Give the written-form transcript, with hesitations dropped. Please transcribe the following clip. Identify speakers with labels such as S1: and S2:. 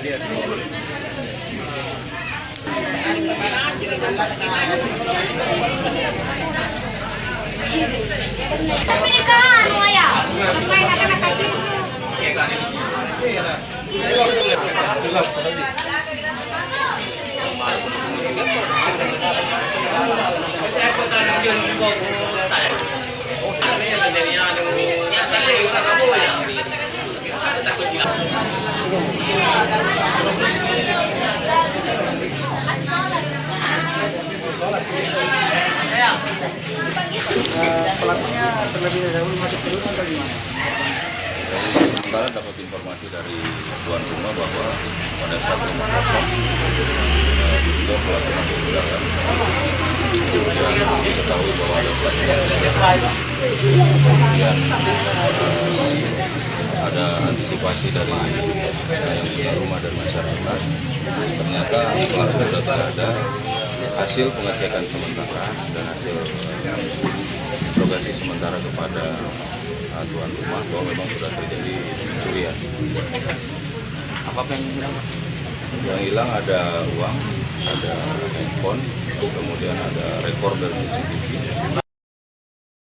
S1: Tapi ka ano ya? Main akan nakaki.
S2: Pelakunya terlebih dahulu masuk dulu atau gimana?
S3: Dari sementara dapat informasi dari tuan rumah bahwa pada saat rumah kosong diduga pelaku masuk ke dalam. Kemudian diketahui bahwa ada pelaku kemudian ada antisipasi dari yang punya rumah dan masyarakat. Ternyata pelaku sudah tidak ada. Hasil pengecekan sementara dan hasil interogasi sementara kepada tuan rumah bahwa memang sudah terjadi pencurian.
S2: Apa yang hilang?
S3: Yang hilang ada uang, ada handphone, kemudian ada recorder CCTV.